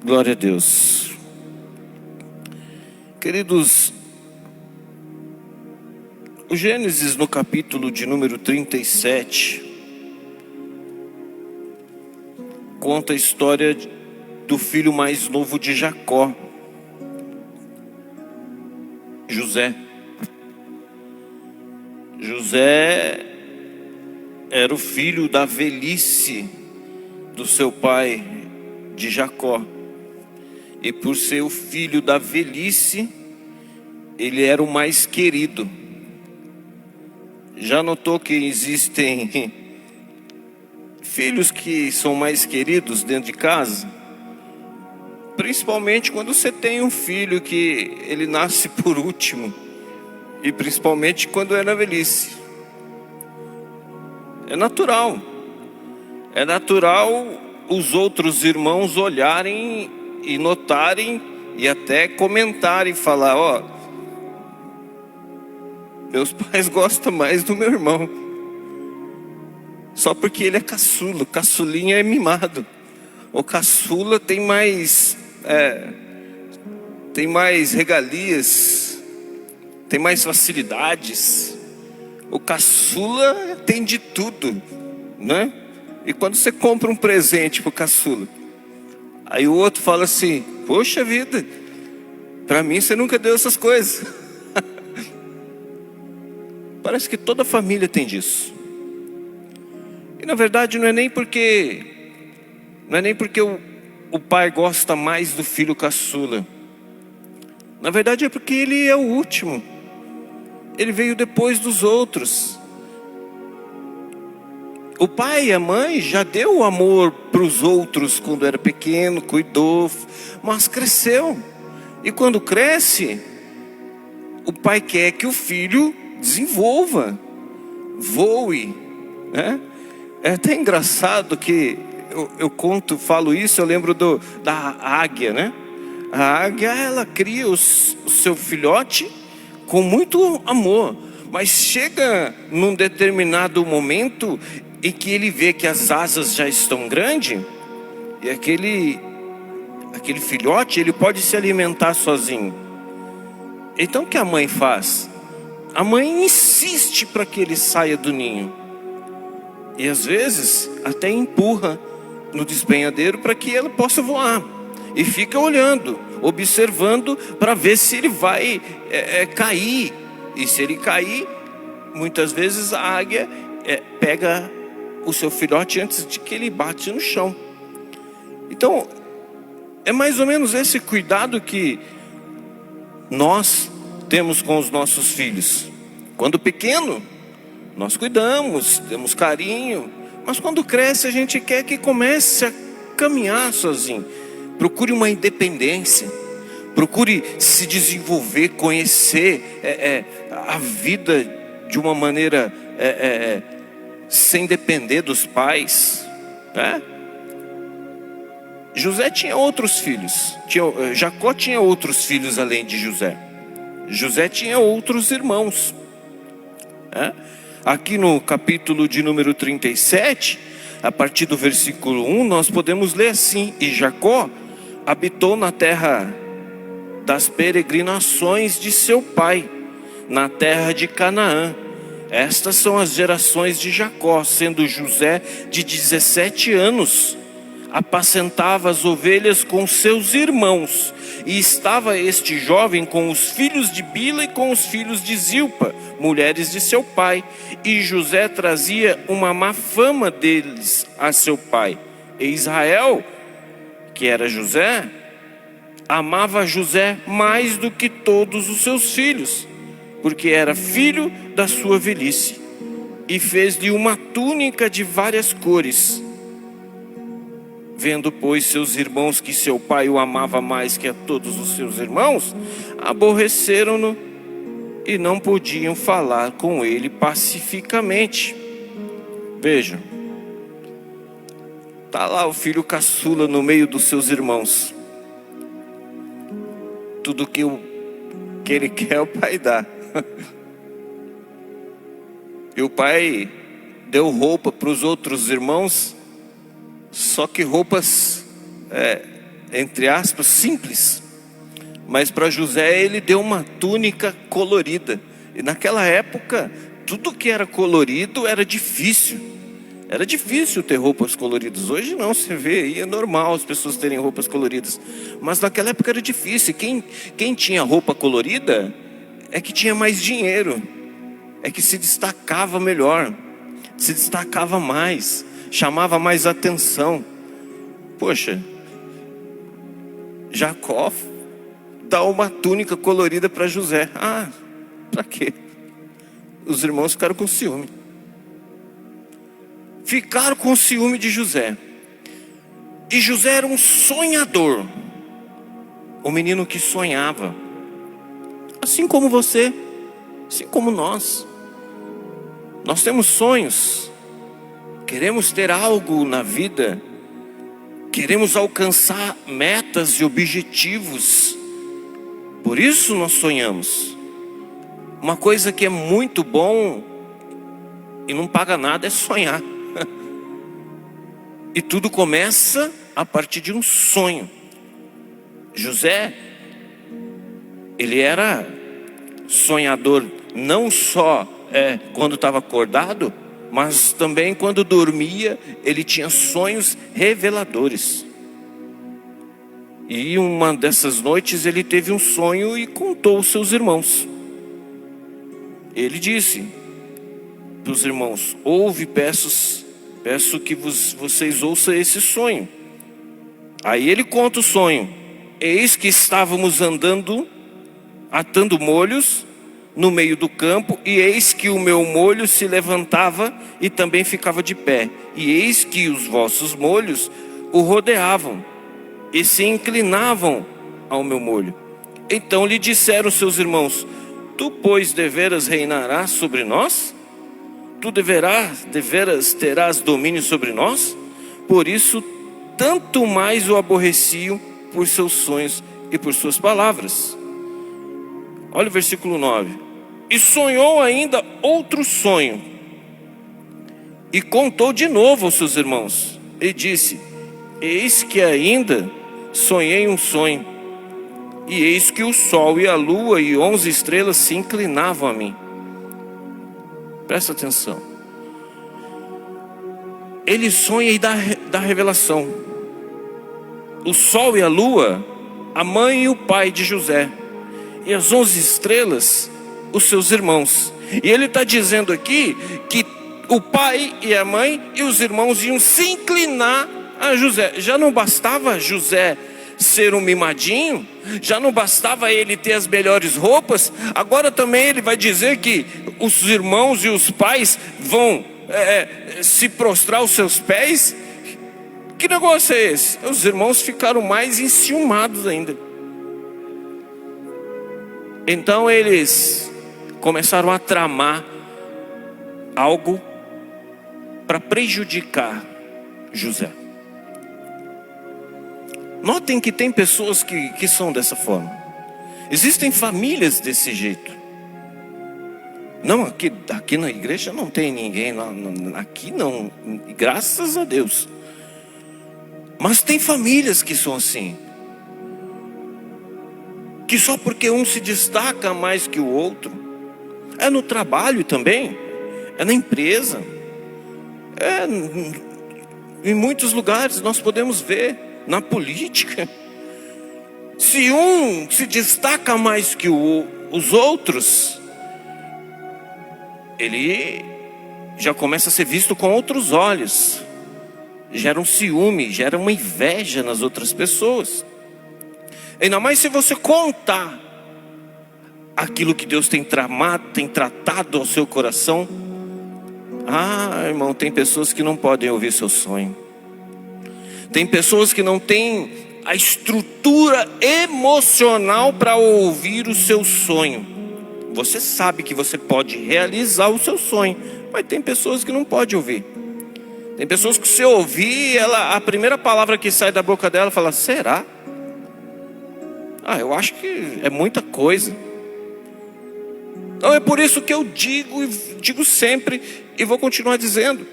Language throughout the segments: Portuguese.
Glória a Deus. Queridos, o Gênesis no capítulo de número 37 conta a história do filho mais novo de Jacó, José. José era o filho da velhice do seu pai, de Jacó. E por ser o filho da velhice, ele era o mais querido. Já notou que existem filhos que são mais queridos dentro de casa? Principalmente quando você tem um filho que ele nasce por último. E principalmente quando é na velhice. É natural. É natural os outros irmãos olharem e notarem e até comentarem, falar: ó, meus pais gostam mais do meu irmão, só porque ele é caçula. Caçulinha é mimado. O caçula tem mais regalias, tem mais facilidades. O caçula tem de tudo, né? E quando você compra um presente pro caçula, aí o outro fala assim: poxa vida, para mim você nunca deu essas coisas. Parece que toda família tem disso. E na verdade não é nem porque o pai gosta mais do filho caçula. Na verdade é porque ele é o último. Ele veio depois dos outros. O pai e a mãe já deu o amor para os outros quando era pequeno, cuidou, mas cresceu. E quando cresce, o pai quer que o filho desenvolva, voe, né? É até engraçado que falo isso, eu lembro da águia, né? A águia, ela cria o seu filhote com muito amor, mas chega num determinado momento em que ele vê que as asas já estão grandes, e aquele filhote, ele pode se alimentar sozinho. Então o que a mãe faz? A mãe insiste para que ele saia do ninho, e às vezes até empurra no despenhadeiro para que ele possa voar, e fica olhando, observando para ver se ele vai cair. E se ele cair, muitas vezes a águia pega o seu filhote antes de que ele bate no chão. Então é mais ou menos esse cuidado que nós temos com os nossos filhos. Quando pequeno, nós cuidamos, temos carinho, mas quando cresce a gente quer que comece a caminhar sozinho. Procure uma independência, procure se desenvolver, conhecer a vida de uma maneira sem depender dos pais, né? José tinha outros filhos, Jacó tinha outros filhos além de José. José tinha outros irmãos, né? Aqui no capítulo de número 37, a partir do versículo 1, nós podemos ler assim: e Jacó habitou na terra das peregrinações de seu pai, na terra de Canaã. Estas são as gerações de Jacó, sendo José de 17 anos, apacentava as ovelhas com seus irmãos, e estava este jovem com os filhos de Bila e com os filhos de Zilpa, mulheres de seu pai, e José trazia uma má fama deles a seu pai. E Israel, que era José, amava José mais do que todos os seus filhos, porque era filho da sua velhice, e fez-lhe uma túnica de várias cores. Vendo, pois, seus irmãos que seu pai o amava mais que a todos os seus irmãos, aborreceram-no e não podiam falar com ele pacificamente. Vejam, está lá o filho caçula no meio dos seus irmãos. Tudo que ele quer, o pai dá. E o pai deu roupa para os outros irmãos, só que roupas entre aspas, simples. Mas para José ele deu uma túnica colorida. E naquela época, tudo que era colorido era difícil. Era difícil ter roupas coloridas. Hoje não, você vê aí, é normal as pessoas terem roupas coloridas. Mas naquela época era difícil. Quem tinha roupa colorida é que tinha mais dinheiro. É que se destacava melhor. Se destacava mais. Chamava mais atenção. Poxa, Jacó dá uma túnica colorida para José. Ah, para quê? Os irmãos ficaram com ciúme. Ficaram com ciúme de José. E José era um sonhador. Um menino que sonhava. Assim como você, assim como nós. Nós temos sonhos. Queremos ter algo na vida. Queremos alcançar metas e objetivos. Por isso nós sonhamos. Uma coisa que é muito bom e não paga nada é sonhar. E tudo começa a partir de um sonho. José, ele era sonhador não só quando estava acordado, mas também quando dormia, ele tinha sonhos reveladores. E uma dessas noites ele teve um sonho e contou aos seus irmãos. Ele disse para os irmãos: ouve, peço que vocês ouçam esse sonho. Aí ele conta o sonho: eis que estávamos andando, atando molhos no meio do campo, e eis que o meu molho se levantava e também ficava de pé, e eis que os vossos molhos o rodeavam e se inclinavam ao meu molho. Então lhe disseram seus irmãos: tu, pois, deveras reinarás sobre nós? Tu deveras terás domínio sobre nós? Por isso, tanto mais o aborreciam por seus sonhos e por suas palavras. Olha o versículo 9. E sonhou ainda outro sonho, e contou de novo aos seus irmãos, e disse: eis que ainda sonhei um sonho, e eis que o sol e a lua e 11 estrelas se inclinavam a mim. Presta atenção. Ele sonha e dá revelação. O sol e a lua, a mãe e o pai de José, e as 11 estrelas, os seus irmãos. E ele está dizendo aqui que o pai e a mãe e os irmãos iam se inclinar a José. Já não bastava José ser um mimadinho, já não bastava ele ter as melhores roupas, agora também ele vai dizer que os irmãos e os pais vão se prostrar aos seus pés. Que negócio é esse? Os irmãos ficaram mais enciumados ainda. Então eles começaram a tramar algo para prejudicar José. Notem que tem pessoas que são dessa forma. Existem famílias desse jeito. Não, aqui na igreja não tem ninguém, aqui não, graças a Deus. Mas tem famílias que são assim. Que só porque um se destaca mais que o outro. É no trabalho também. É na empresa. Em muitos lugares nós podemos ver. Na política. Se um se destaca mais que os outros, ele já começa a ser visto com outros olhos. Gera um ciúme, gera uma inveja nas outras pessoas. Ainda mais se você contar aquilo que Deus tem tramado, tem tratado ao seu coração. Ah, irmão, tem pessoas que não podem ouvir seu sonho. Tem pessoas que não têm a estrutura emocional para ouvir o seu sonho. Você sabe que você pode realizar o seu sonho, mas tem pessoas que não podem ouvir. Tem pessoas que se ouvir, a primeira palavra que sai da boca dela fala: será? Eu acho que é muita coisa. Então é por isso que eu digo sempre e vou continuar dizendo: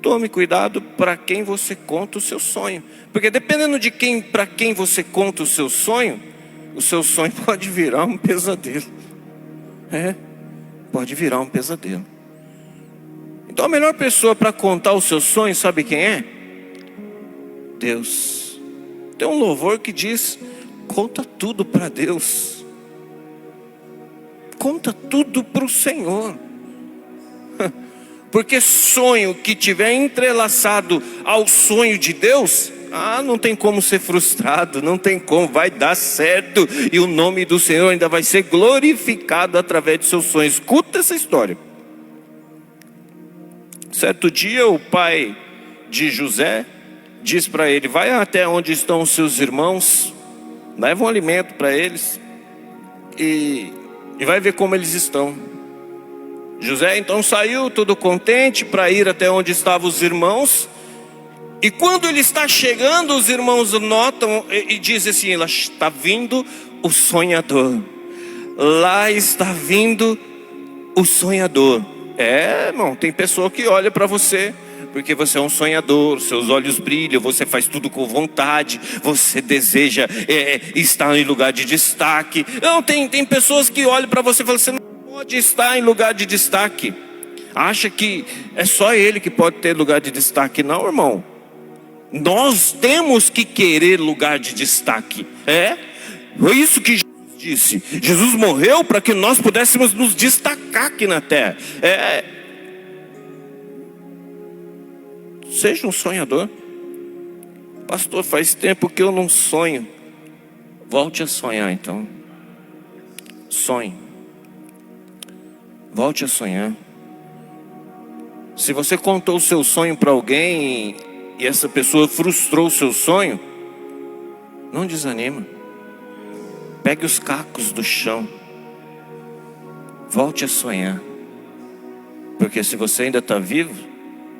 Tome cuidado para quem você conta o seu sonho. Porque dependendo de para quem você conta o seu sonho pode virar um pesadelo. Pode virar um pesadelo. Então a melhor pessoa para contar o seu sonho, sabe quem é? Deus. Tem um louvor que diz: conta tudo para Deus. Conta tudo para o Senhor. Porque sonho que tiver entrelaçado ao sonho de Deus, não tem como ser frustrado, não tem como, vai dar certo. E o nome do Senhor ainda vai ser glorificado através de seus sonhos. Escuta essa história. Certo dia o pai de José diz para ele: vai até onde estão os seus irmãos, leva um alimento para eles e vai ver como eles estão. José então saiu todo contente para ir até onde estavam os irmãos. E quando ele está chegando, os irmãos notam e dizem assim: lá está vindo o sonhador. Lá está vindo o sonhador. Irmão, tem pessoa que olha para você porque você é um sonhador, seus olhos brilham, você faz tudo com vontade, você deseja estar em lugar de destaque. Não, tem pessoas que olham para você e falam: você não pode estar em lugar de destaque. Acha que é só ele que pode ter lugar de destaque. Não, irmão. Nós temos que querer lugar de destaque. Foi isso que Jesus disse. Jesus morreu para que nós pudéssemos nos destacar aqui na terra. Seja um sonhador. Pastor, faz tempo que eu não sonho. Volte a sonhar então. Sonhe. Volte a sonhar. Se você contou o seu sonho para alguém e essa pessoa frustrou o seu sonho, não desanima. Pegue os cacos do chão. Volte a sonhar. Porque se você ainda está vivo,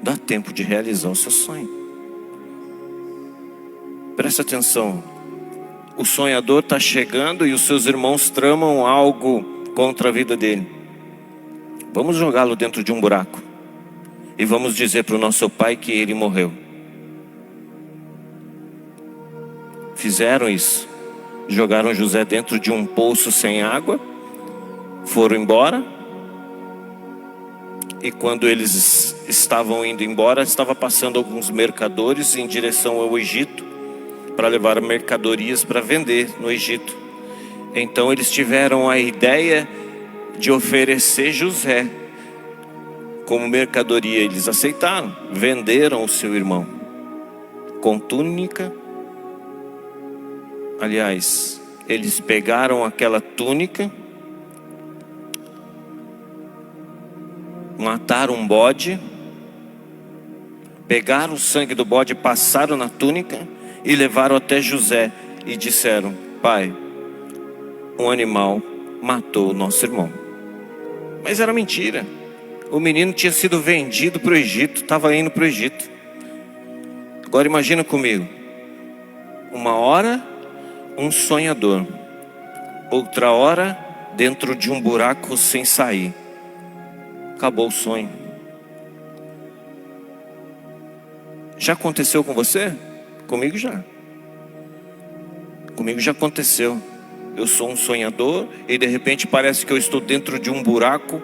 dá tempo de realizar o seu sonho. Presta atenção. O sonhador está chegando e os seus irmãos tramam algo contra a vida dele. Vamos jogá-lo dentro de um buraco e vamos dizer para o nosso pai que ele morreu. Fizeram isso. Jogaram José dentro de um poço sem água. Foram embora. E quando eles estavam indo embora, estava passando alguns mercadores em direção ao Egito para levar mercadorias para vender no Egito. Então eles tiveram a ideia de oferecer José como mercadoria. Eles aceitaram, venderam o seu irmão com túnica. Aliás, eles pegaram aquela túnica, mataram um bode, pegaram o sangue do bode, passaram na túnica e levaram até José e disseram: pai, um animal matou o nosso irmão. Mas era mentira. O menino tinha sido vendido para o Egito, estava indo para o Egito. Agora imagina comigo. Uma hora um sonhador, outra hora dentro de um buraco sem sair. Acabou o sonho. Já aconteceu com você? Comigo já. Comigo já aconteceu. Eu sou um sonhador e de repente parece que eu estou dentro de um buraco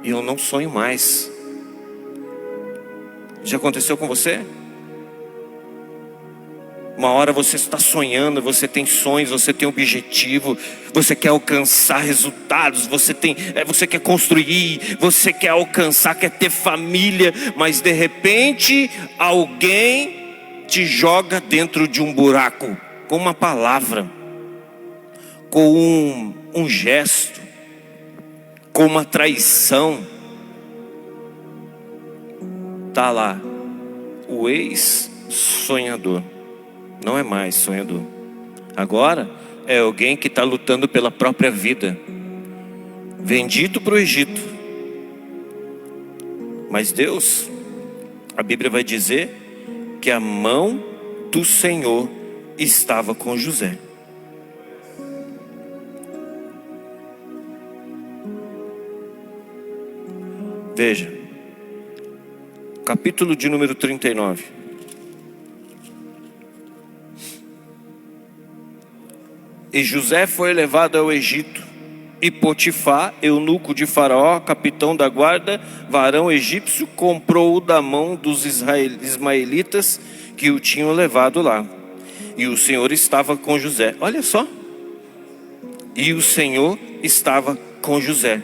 e eu não sonho mais. Já aconteceu com você? Uma hora você está sonhando, você tem sonhos, você tem objetivo, você quer alcançar resultados, você quer construir, você quer alcançar, quer ter família, mas de repente alguém te joga dentro de um buraco com uma palavra, com um gesto, com uma traição. Tá lá o ex-sonhador. Não é mais sonhador. Agora é alguém que está lutando pela própria vida. Vendido para o Egito. Mas Deus, a Bíblia vai dizer que a mão do Senhor estava com José. Veja, capítulo de número 39. E José foi levado ao Egito, e Potifar, eunuco de Faraó, capitão da guarda, varão egípcio, comprou-o da mão dos ismaelitas que o tinham levado lá. E o Senhor estava com José. Olha só. E o Senhor estava com José.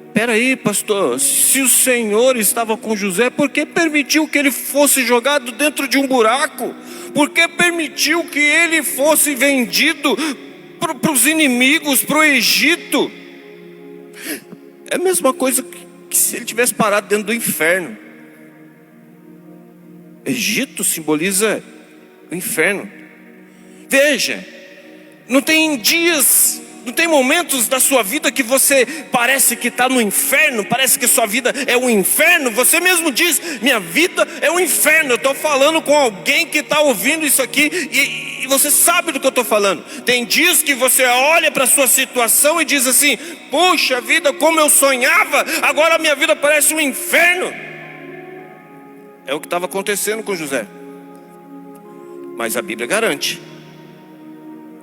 Espera aí, pastor, se o Senhor estava com José, por que permitiu que ele fosse jogado dentro de um buraco? Por que permitiu que ele fosse vendido para os inimigos, para o Egito? É a mesma coisa que se ele tivesse parado dentro do inferno. Egito simboliza o inferno. Veja, não tem dias, não tem momentos da sua vida que você parece que está no inferno, parece que sua vida é um inferno. Você mesmo diz, minha vida é um inferno. Eu estou falando com alguém que está ouvindo isso aqui e você sabe do que eu estou falando. Tem dias que você olha para a sua situação e diz assim, puxa vida, como eu sonhava, agora a minha vida parece um inferno. É o que estava acontecendo com José. Mas a Bíblia garante.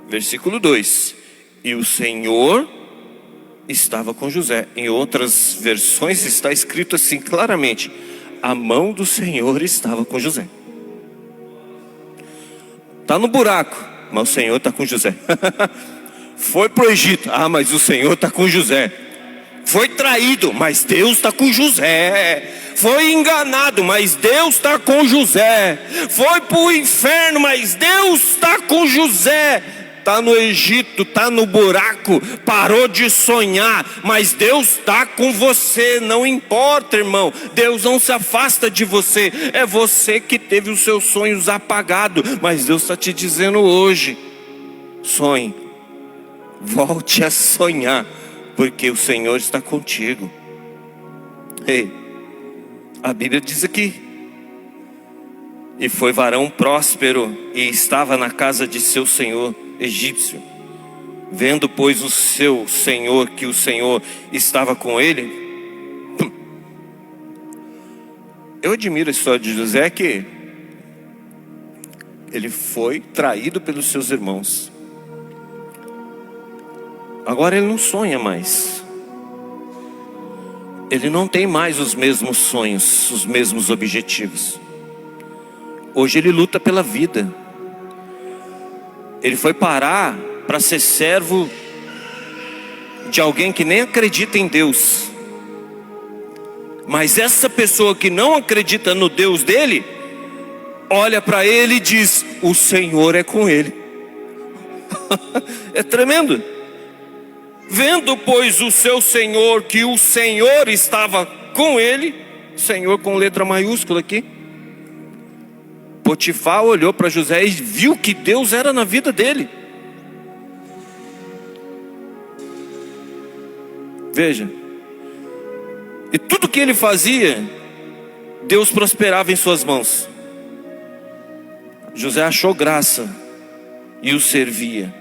Versículo 2. E o Senhor estava com José. Em outras versões está escrito assim claramente: a mão do Senhor estava com José. Está no buraco, mas o Senhor está com José. Foi para o Egito, mas o Senhor está com José. Foi traído, mas Deus está com José. Foi enganado, mas Deus está com José. Foi para o inferno, mas Deus está com José. Está no Egito, está no buraco, parou de sonhar, mas Deus está com você. Não importa, irmão, Deus não se afasta de você. É você que teve os seus sonhos apagados, mas Deus está te dizendo hoje: sonhe, volte a sonhar, porque o Senhor está contigo. Ei, a Bíblia diz aqui: e foi varão próspero e estava na casa de seu senhor egípcio. Vendo, pois, o seu senhor que o Senhor estava com ele. Eu admiro a história de José, que ele foi traído pelos seus irmãos. Agora ele não sonha mais. Ele não tem mais os mesmos sonhos, os mesmos objetivos. Hoje ele luta pela vida. Ele foi parar para ser servo de alguém que nem acredita em Deus. Mas essa pessoa que não acredita no Deus dele, olha para ele e diz: o Senhor é com ele. É tremendo. Vendo, pois, o seu senhor que o Senhor estava com ele, Senhor com letra maiúscula aqui, Potifar olhou para José e viu que Deus era na vida dele. Veja, e tudo que ele fazia, Deus prosperava em suas mãos. José achou graça e o servia.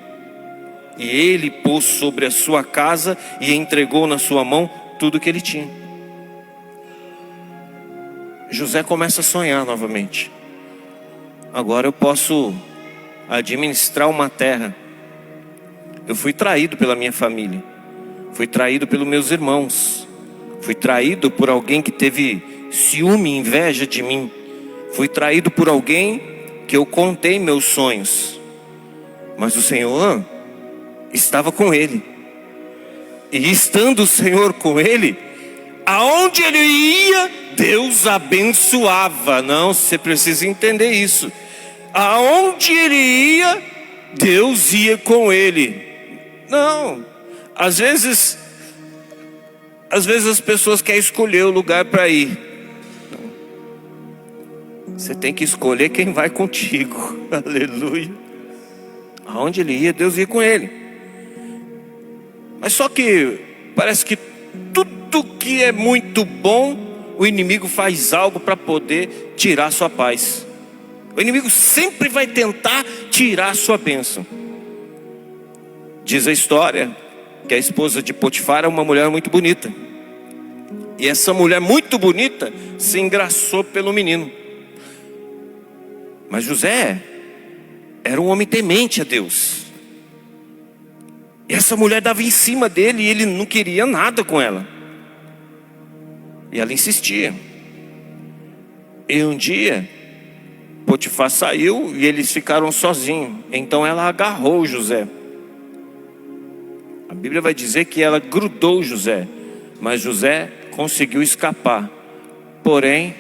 E ele pôs sobre a sua casa e entregou na sua mão tudo que ele tinha. José começa a sonhar novamente. Agora eu posso administrar uma terra. Eu fui traído pela minha família. Fui traído pelos meus irmãos. Fui traído por alguém que teve ciúme e inveja de mim. Fui traído por alguém que eu contei meus sonhos. Mas o Senhor estava com ele. E estando o Senhor com ele, aonde ele ia, Deus abençoava. Não, você precisa entender isso. Aonde ele ia, Deus ia com ele. Não, às vezes as pessoas querem escolher o lugar para ir. Você tem que escolher quem vai contigo. Aleluia. Aonde ele ia, Deus ia com ele. Mas só que parece que tudo que é muito bom, o inimigo faz algo para poder tirar sua paz. O inimigo sempre vai tentar tirar a sua bênção. Diz a história que a esposa de Potifar é uma mulher muito bonita. E essa mulher muito bonita se engraçou pelo menino. Mas José era um homem temente a Deus. E essa mulher dava em cima dele e ele não queria nada com ela. E ela insistia. E um dia, Potifar saiu e eles ficaram sozinhos. Então ela agarrou José. A Bíblia vai dizer que ela grudou José. Mas José conseguiu escapar. Porém,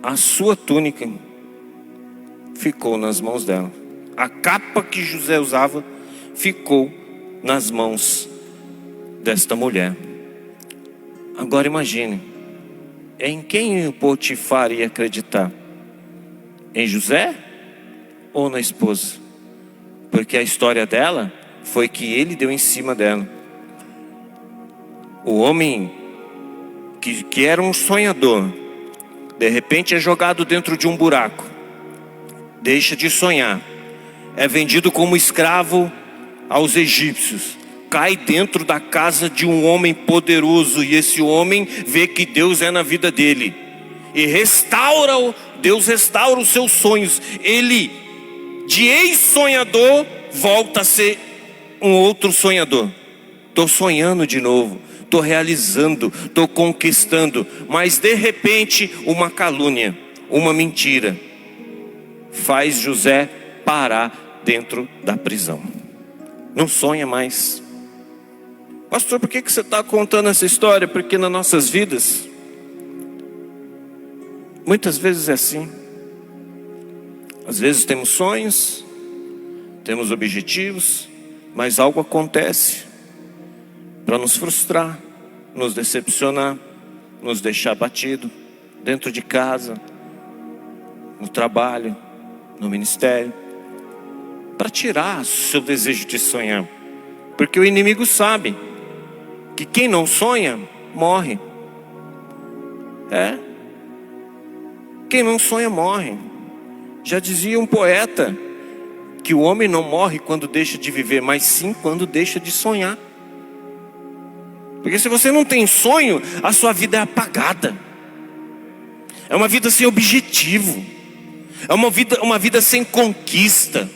a sua túnica ficou nas mãos dela. A capa que José usava ficou nas mãos desta mulher. Agora imagine, em quem o Potifar ia acreditar? Em José ou na esposa? Porque a história dela foi que ele deu em cima dela. O homem que era um sonhador, de repente é jogado dentro de um buraco, deixa de sonhar, é vendido como escravo aos egípcios, cai dentro da casa de um homem poderoso, e esse homem vê que Deus é na vida dele, e Deus restaura os seus sonhos. Ele, de ex-sonhador, volta a ser um outro sonhador. Estou sonhando de novo, estou realizando, estou conquistando. Mas de repente uma calúnia, uma mentira, faz José parar dentro da prisão. Não sonha mais. Pastor, por que você está contando essa história? Porque nas nossas vidas, muitas vezes é assim. Às vezes temos sonhos, temos objetivos, mas algo acontece para nos frustrar, nos decepcionar, nos deixar batido, dentro de casa, no trabalho, no ministério, para tirar o seu desejo de sonhar. Porque o inimigo sabe que quem não sonha, morre. Quem não sonha, morre. Já dizia um poeta que o homem não morre quando deixa de viver, mas sim quando deixa de sonhar. Porque se você não tem sonho, a sua vida é apagada. É uma vida sem objetivo. É uma vida sem conquista.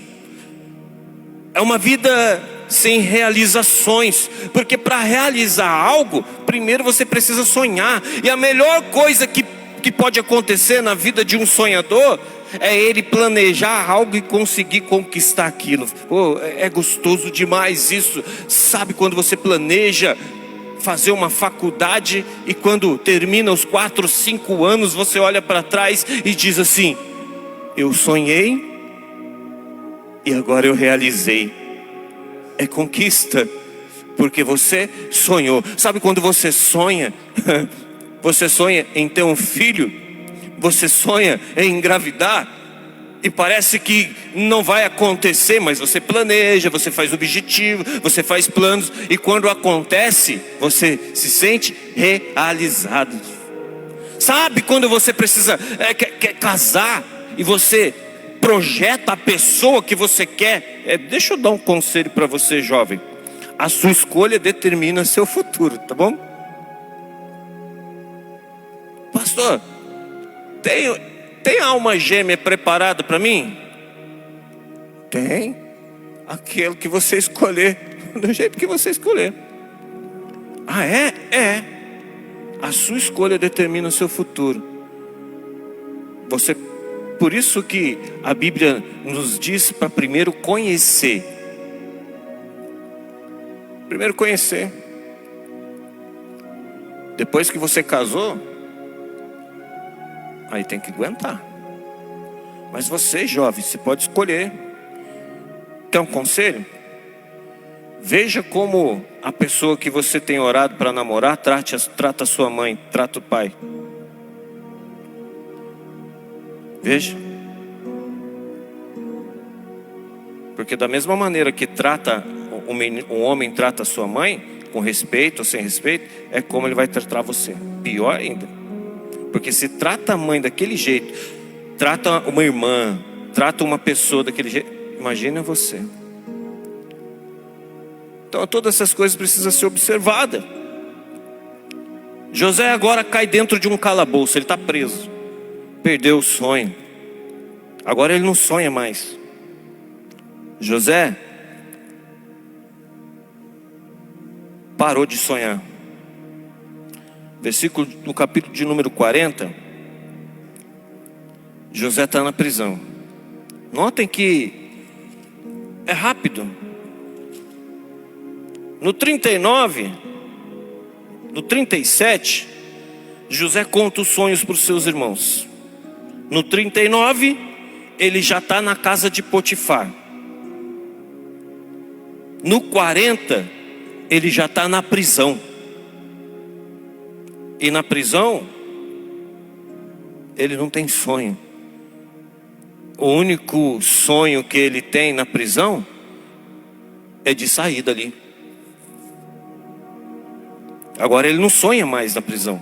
É uma vida sem realizações. Porque para realizar algo, primeiro você precisa sonhar. E a melhor coisa que pode acontecer na vida de um sonhador é ele planejar algo e conseguir conquistar aquilo. É gostoso demais isso. Sabe quando você planeja fazer uma faculdade e quando termina os 4, 5 anos, você olha para trás e diz assim: eu sonhei e agora eu realizei. É conquista, porque você sonhou. Sabe quando você sonha? Você sonha em ter um filho, você sonha em engravidar, e parece que não vai acontecer, mas você planeja, você faz objetivo, você faz planos, e quando acontece, você se sente realizado. Sabe quando você precisa, quer casar, e você projeta a pessoa que você quer? Deixa eu dar um conselho para você, jovem. A sua escolha determina seu futuro, tá bom? Pastor, tem alma gêmea preparada para mim? Tem. Aquele que você escolher, do jeito que você escolher. Ah, é? É. A sua escolha determina o seu futuro. Por isso que a Bíblia nos diz para primeiro conhecer. Primeiro conhecer. Depois que você casou, aí tem que aguentar. Mas você, jovem, você pode escolher. Quer um conselho? Veja como a pessoa que você tem orado para namorar trata a sua mãe, trata o pai. Veja. Porque da mesma maneira que um homem trata a sua mãe, com respeito ou sem respeito, é como ele vai tratar você. Pior ainda. Porque se trata a mãe daquele jeito, trata uma irmã, trata uma pessoa daquele jeito, imagina você. Então todas essas coisas precisam ser observadas. José agora cai dentro de um calabouço, ele está preso, perdeu o sonho, agora ele não sonha mais. José parou de sonhar. Versículo no capítulo de número 40, José está na prisão. Notem que é rápido. No 39, no 37, José conta os sonhos para os seus irmãos. No 39, ele já está na casa de Potifar. No 40, ele já está na prisão. E na prisão, ele não tem sonho. O único sonho que ele tem na prisão é de sair dali. Agora ele não sonha mais na prisão,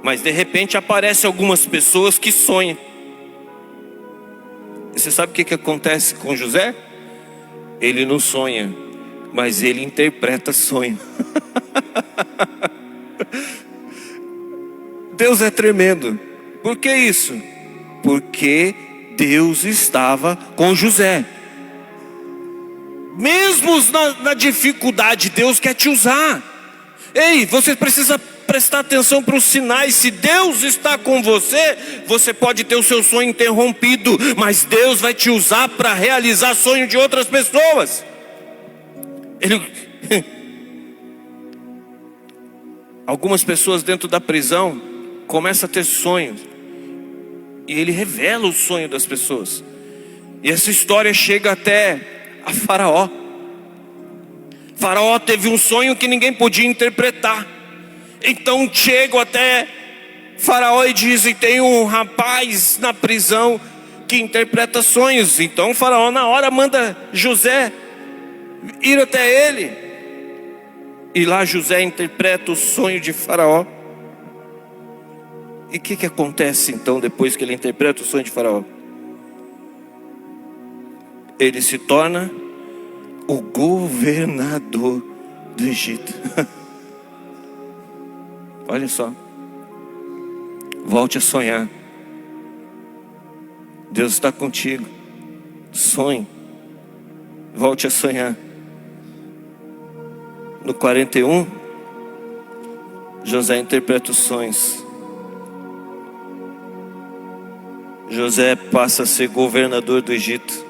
mas de repente aparecem algumas pessoas que sonham. E você sabe o que acontece com José? Ele não sonha, mas ele interpreta sonho. Deus é tremendo. Por que isso? Porque Deus estava com José. Mesmo na dificuldade, Deus quer te usar. Ei, você precisa prestar atenção para os sinais. Se Deus está com você, você pode ter o seu sonho interrompido, mas Deus vai te usar para realizar sonho de outras pessoas. Algumas pessoas dentro da prisão começam a ter sonhos, e ele revela o sonho das pessoas. E essa história chega até a Faraó. Faraó teve um sonho que ninguém podia interpretar. Então chegam até Faraó e dizem: tem um rapaz na prisão que interpreta sonhos. Então Faraó na hora manda José ir até ele. E lá José interpreta o sonho de Faraó. E o que acontece então depois que ele interpreta o sonho de Faraó? Ele se torna o governador do Egito. Olha só. Volte a sonhar. Deus está contigo. Sonhe. Volte a sonhar. No 41, José interpreta os sonhos. José passa a ser governador do Egito.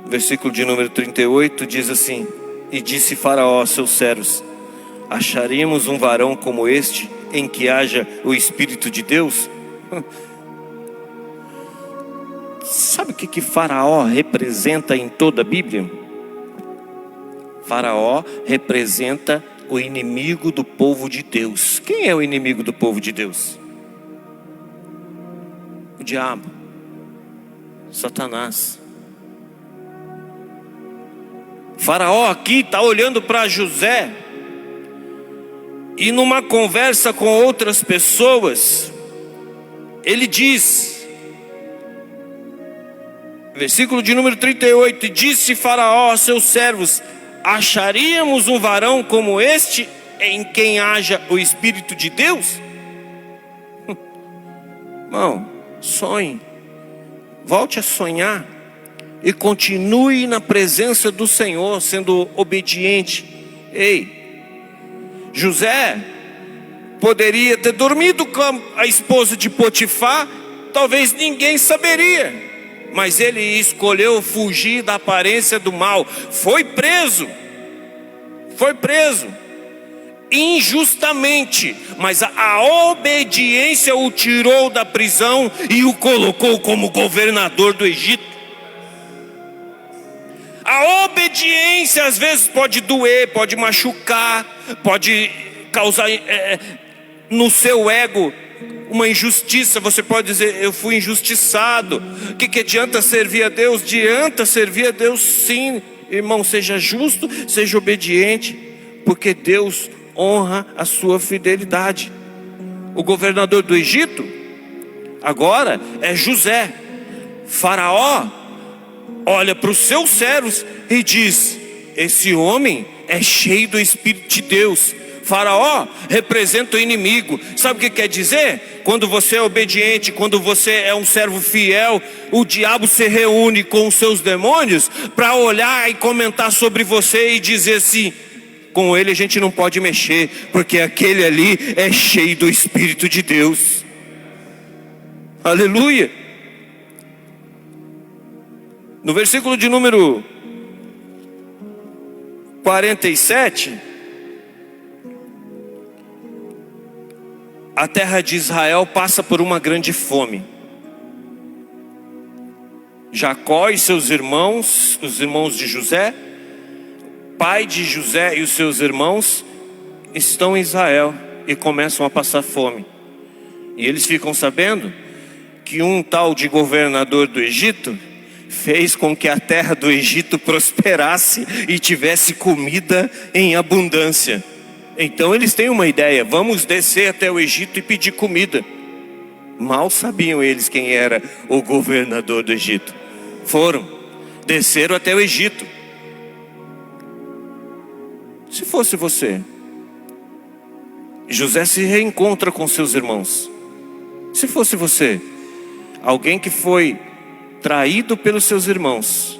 Versículo de número 38 diz assim: e disse Faraó a seus servos: acharíamos um varão como este, em que haja o Espírito de Deus? Sabe o que Faraó representa em toda a Bíblia? Faraó representa o inimigo do povo de Deus. Quem é o inimigo do povo de Deus? O diabo, Satanás. Faraó aqui está olhando para José, e numa conversa com outras pessoas, ele diz, versículo de número 38, e disse Faraó a seus servos: acharíamos um varão como este, em quem haja o Espírito de Deus? Irmão, sonhe, volte a sonhar, e continue na presença do Senhor, sendo obediente. Ei, José poderia ter dormido com a esposa de Potifar, talvez ninguém saberia, mas ele escolheu fugir da aparência do mal. Foi preso injustamente, mas a obediência o tirou da prisão e o colocou como governador do Egito. A obediência às vezes pode doer, pode machucar, pode causar no seu ego uma injustiça. Você pode dizer: eu fui injustiçado. O que adianta servir a Deus? Adianta servir a Deus sim, irmão. Seja justo, seja obediente, porque Deus honra a sua fidelidade. O governador do Egito agora é José. Faraó olha para os seus servos e diz: esse homem é cheio do Espírito de Deus. Faraó representa o inimigo. Sabe o que quer dizer? Quando você é obediente, quando você é um servo fiel, o diabo se reúne com os seus demônios para olhar e comentar sobre você e dizer assim: com ele a gente não pode mexer, porque aquele ali é cheio do Espírito de Deus. Aleluia. No versículo de número 47, a terra de Israel passa por uma grande fome. Jacó e seus irmãos, os irmãos de José, pai de José e os seus irmãos, estão em Israel e começam a passar fome. E eles ficam sabendo que um tal de governador do Egito fez com que a terra do Egito prosperasse e tivesse comida em abundância. Então eles têm uma ideia: vamos descer até o Egito e pedir comida. Mal sabiam eles quem era o governador do Egito. Desceram até o Egito. Se fosse você, José se reencontra com seus irmãos. Se fosse você, alguém que foi traído pelos seus irmãos,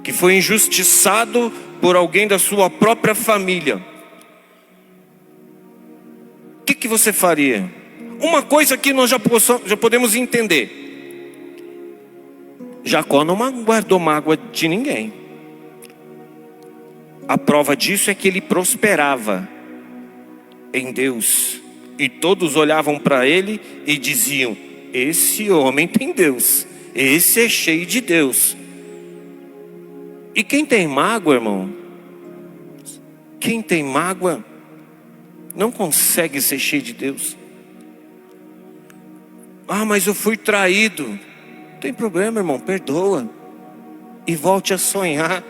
que foi injustiçado por alguém da sua própria família, o que você faria? Uma coisa que nós já podemos entender: Jacó não guardou mágoa de ninguém. A prova disso é que ele prosperava em Deus, e todos olhavam para ele e diziam: esse homem tem Deus, esse é cheio de Deus. E quem tem mágoa, irmão, quem tem mágoa não consegue ser cheio de Deus. Ah, mas eu fui traído. Não tem problema, irmão, perdoa e volte a sonhar.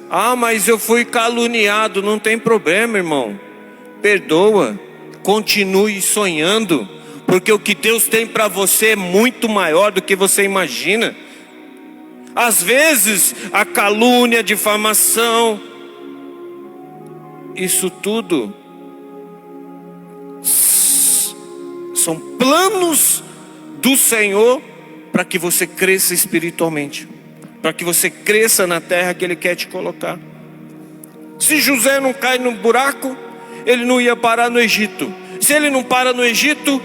Ah, mas eu fui caluniado. Não tem problema, irmão, perdoa, continue sonhando, porque o que Deus tem para você é muito maior do que você imagina. Às vezes a calúnia, a difamação, isso tudo são planos do Senhor para que você cresça espiritualmente, para que você cresça na terra que Ele quer te colocar. Se José não cai no buraco, ele não ia parar no Egito. Se ele não para no Egito,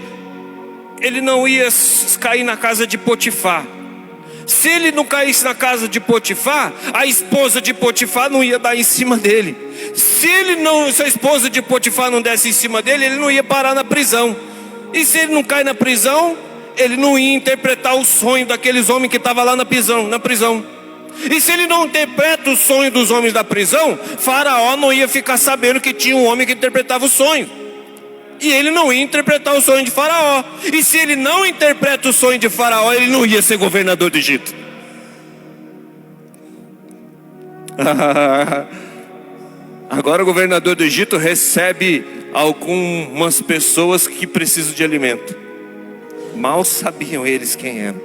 ele não ia cair na casa de Potifar. Se ele não caísse na casa de Potifar, a esposa de Potifar não ia dar em cima dele. Se a esposa de Potifar não desse em cima dele, ele não ia parar na prisão. E se ele não cai na prisão, ele não ia interpretar o sonho daqueles homens que estavam lá na prisão. E se ele não interpreta o sonho dos homens da prisão, Faraó não ia ficar sabendo que tinha um homem que interpretava o sonho. E ele não ia interpretar o sonho de Faraó. E se ele não interpreta o sonho de Faraó, ele não ia ser governador do Egito. Agora o governador do Egito recebe algumas pessoas que precisam de alimento. Mal sabiam eles quem eram.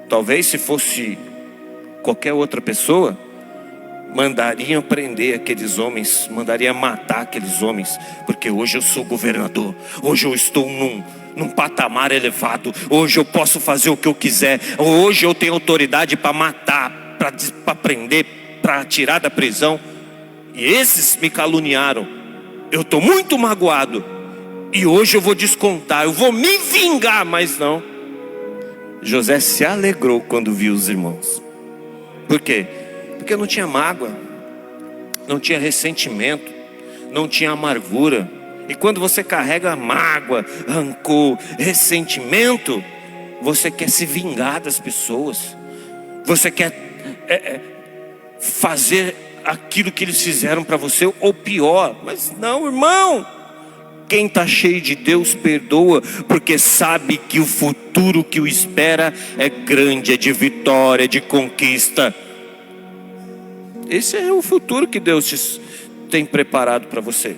Talvez se fosse qualquer outra pessoa, mandariam prender aqueles homens, mandariam matar aqueles homens, porque hoje eu sou governador, hoje eu estou num patamar elevado, hoje eu posso fazer o que eu quiser, hoje eu tenho autoridade para matar, para prender, para tirar da prisão. E esses me caluniaram, eu estou muito magoado, e hoje eu vou descontar, eu vou me vingar. Mas não, José se alegrou quando viu os irmãos. Por quê? Porque não tinha mágoa, não tinha ressentimento, não tinha amargura. E quando você carrega mágoa, rancor, ressentimento, você quer se vingar das pessoas, você quer fazer aquilo que eles fizeram para você, ou pior. Mas não, irmão, quem está cheio de Deus perdoa, porque sabe que o futuro que o espera é grande, é de vitória, é de conquista. Esse é o futuro que Deus tem preparado para você.